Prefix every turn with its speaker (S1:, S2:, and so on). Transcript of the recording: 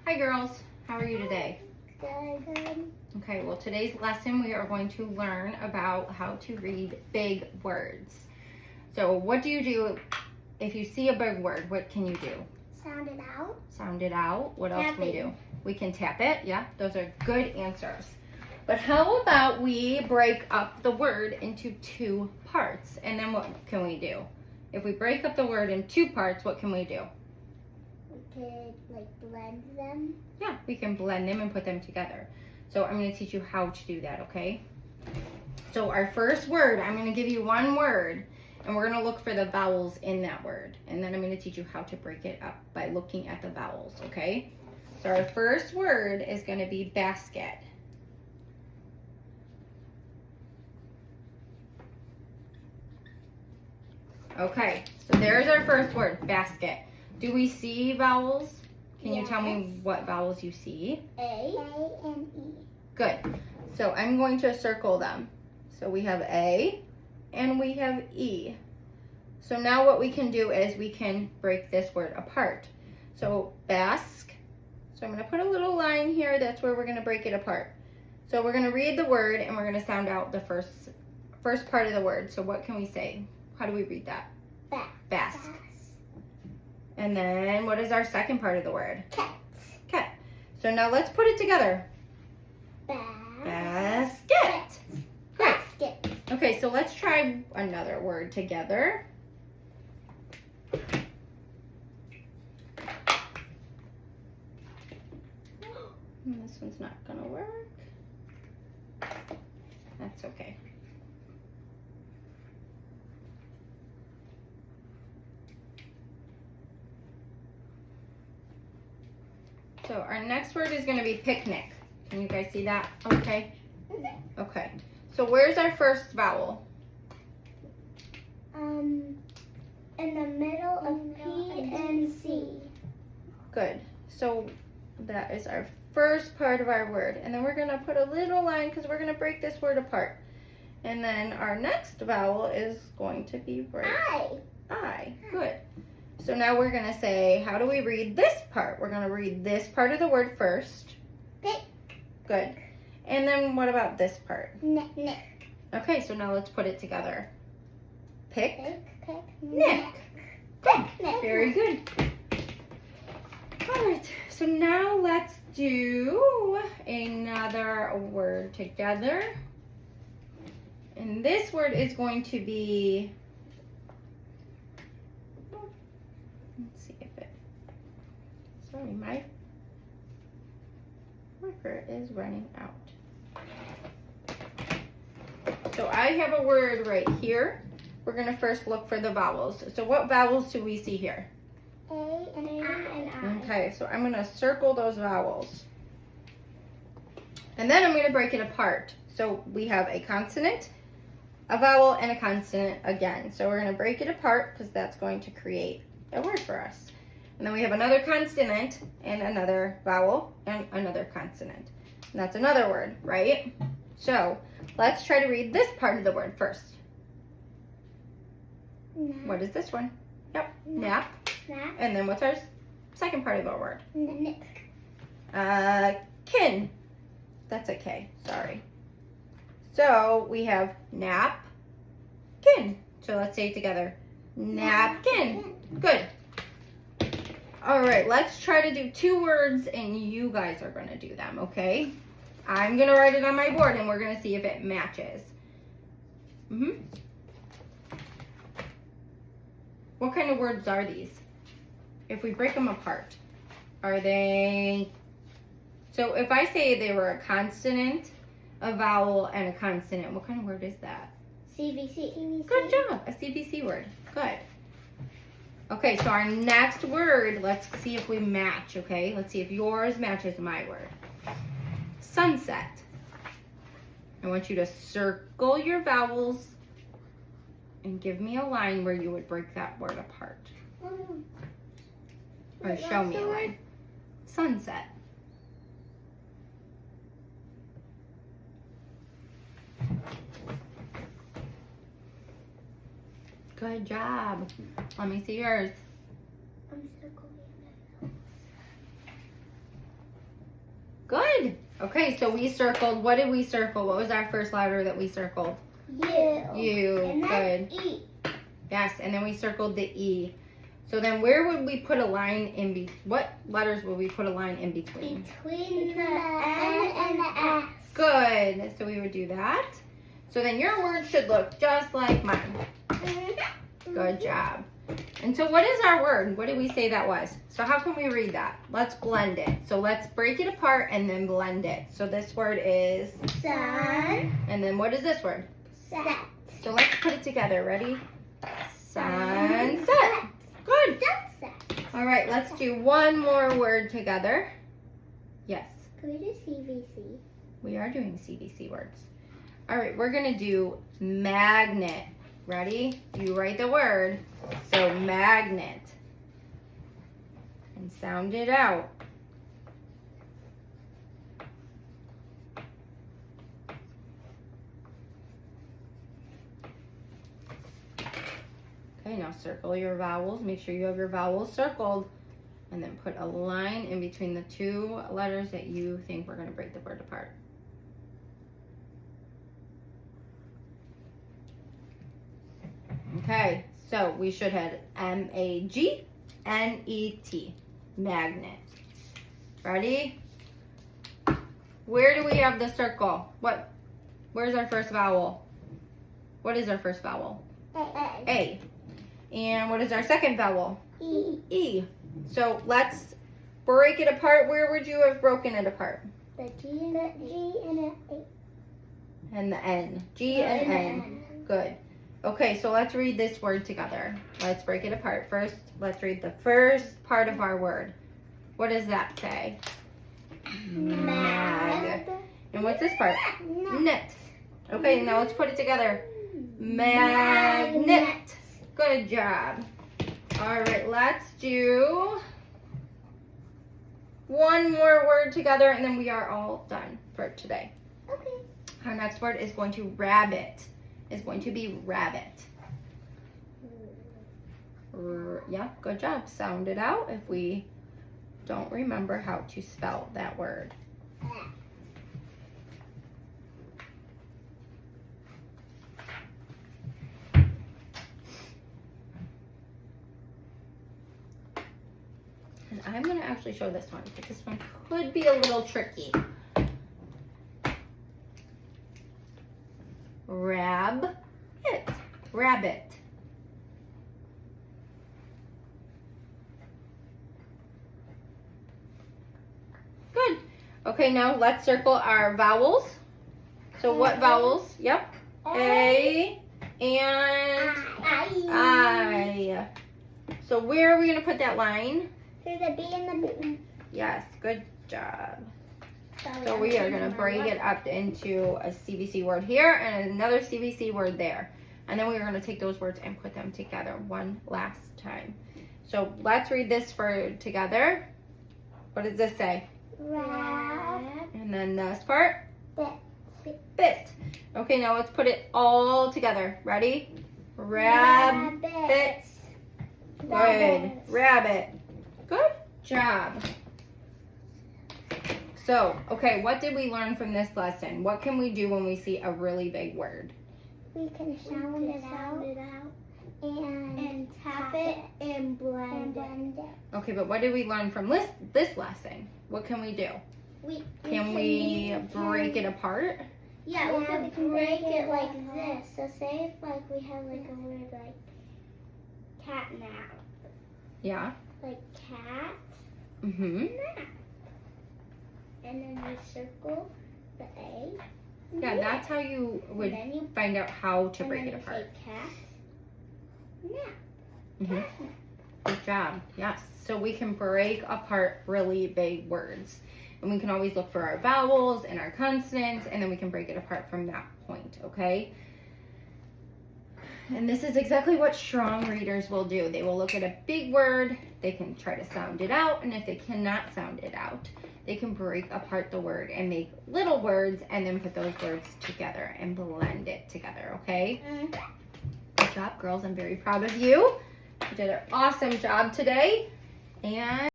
S1: Hi girls, how are you today?
S2: Good.
S1: Okay, well today's lesson we are going to learn about how to read big words. So what do you do if you see a big word? What can you do?
S2: Sound it out.
S1: Sound it out. What else can we
S2: Tapping.
S1: do? We can tap it. Yeah, those are good answers. But how about we break up the word into two parts? And then what can we do? If we break up the word in two parts, what can we do?
S2: We could blend them.
S1: Yeah, we can blend them and put them together. So I'm going to teach you how to do that, okay? So our first word, I'm going to give you one word, and we're going to look for the vowels in that word. And then I'm going to teach you how to break it up by looking at the vowels, okay? So our first word is going to be basket. Okay, so there's our first word, basket. Do we see vowels? Can you tell me what vowels you see?
S2: A and E.
S1: Good. So I'm going to circle them. So we have A and we have E. So now what we can do is we can break this word apart. So basque. So I'm going to put a little line here. That's where we're going to break it apart. So we're going to read the word and we're going to sound out the first part of the word. So what can we say? How do we read that? Basque. And then what is our second part of the word?
S2: Cat.
S1: Cat. So now let's put it together. Basket. Great.
S2: Basket.
S1: Okay, so let's try another word together. This one's not gonna work. That's okay. So our next word is gonna be picnic. Can you guys see that? Okay. Okay. So where's our first vowel?
S2: In the middle of P and C.
S1: Good. So that is our first part of our word. And then we're gonna put a little line because we're gonna break this word apart. And then our next vowel is going to be I. Good. So now we're gonna say, how do we read this part? We're gonna read this part of the word first.
S2: Pick.
S1: Good. And then what about this part?
S2: Nick.
S1: Okay, so now let's put it together. Pick.
S2: Nick.
S1: Good. Very good. All right, so now let's do another word together. And this word is going to be, let's see if it, sorry, my marker is running out. So I have a word right here. We're gonna first look for the vowels. So what vowels do we see here?
S2: A and I.
S1: Okay, so I'm gonna circle those vowels. And then I'm gonna break it apart. So we have a consonant, a vowel, and a consonant again. So we're gonna break it apart because that's going to create a word for us. And then we have another consonant and another vowel and another consonant. And that's another word, right? So let's try to read this part of the word first. What is this one? Yep, nap. And then what's our second part of our word?
S2: Nick.
S1: Kin. That's a K, sorry. So we have nap, kin. So let's say it together. Napkin. Good. All right, let's try to do two words and you guys are gonna do them, okay? I'm gonna write it on my board and we're gonna see if it matches. What kind of words are these? If we break them apart, are they, so if I say they were a consonant, a vowel, and a consonant, what kind of word is that?
S2: CVC.
S1: Good job, a CVC word, good. Okay, so our next word, let's see if we match, okay? Let's see if yours matches my word. Sunset. I want you to circle your vowels and give me a line where you would break that word apart. Or show me a line. Sunset. Good job. Let me see yours.
S2: I'm circling
S1: Okay, so we circled, what did we circle? What was our first letter that we circled? U,
S2: And then
S1: good.
S2: E.
S1: Yes, and then we circled the E. So then where would we put a line in what letters would we put a line in between?
S2: Between the N and the S.
S1: Good, so we would do that. So then your word should look just like mine. Good job. And so what is our word? What did we say that was? So how can we read that? Let's blend it. So let's break it apart and then blend it. So this word is
S2: Sun.
S1: and then what is this word?
S2: Set.
S1: So let's put it together. Ready? Sunset. Good.
S2: Sunset.
S1: All right, let's do one more word together. Yes,
S2: Can we do CVC?
S1: we are doing CVC words. All right, we're gonna do magnet. Ready? You write the word. So magnet. And sound it out. Okay, now circle your vowels. Make sure you have your vowels circled. And then put a line in between the two letters that you think we're going to break the word apart. Okay, so we should have M-A-G-N-E-T. Magnet. Ready? Where do we have the circle? Where's our first vowel? What is our first vowel? A. And what is our second vowel?
S2: E.
S1: E. So let's break it apart. Where would you have broken it apart?
S2: The G and the A.
S1: And the N. G and N. Good. Okay, so let's read this word together. Let's break it apart. First, let's read the first part of our word. What does that say? Mag. And what's this part? Net. Okay, now let's put it together. Magnet. Good job. All right, let's do one more word together and then we are all done for today.
S2: Okay.
S1: Our next word is going to rabbit. Is going to be rabbit. Yeah, good job. Sound it out if we don't remember how to spell that word. And I'm going to actually show this one because this one could be a little tricky. Rabbit. Rabbit. Good. Okay, now let's circle our vowels. So what vowels? Yep. A and I. So where are we going to put that line?
S2: Through the B and the B.
S1: Yes, good job. So we are going to break it up into a CVC word here and another CVC word there. And then we're going to take those words and put them together one last time. So let's read this for together. What does this say?
S2: Rab.
S1: And then this part?
S2: Bit.
S1: Bit. Okay, now let's put it all together. Ready? Rabbit. Good. Rabbit. Good job. So, okay, what did we learn from this lesson? What can we do when we see a really big word?
S2: We can sound it out and tap it and blend it.
S1: Okay, but what did we learn from this lesson? What can we do? Can we break it apart?
S2: Yeah, we can break it like this. So say if like we have like a word like catnap.
S1: Yeah.
S2: Like cat.
S1: Mm-hmm.
S2: Nap. And then we circle the A.
S1: Yeah, that's how you would
S2: And then you
S1: find out how to break
S2: and
S1: it
S2: then
S1: apart.
S2: you say cat. Nap.
S1: Mm-hmm. Good job. Yes. So we can break apart really big words. And we can always look for our vowels and our consonants, and then we can break it apart from that point, okay? And this is exactly what strong readers will do. They will look at a big word, they can try to sound it out, and if they cannot sound it out, they can break apart the word and make little words and then put those words together and blend it together, okay? Good job, girls. I'm very proud of you. You did an awesome job today. And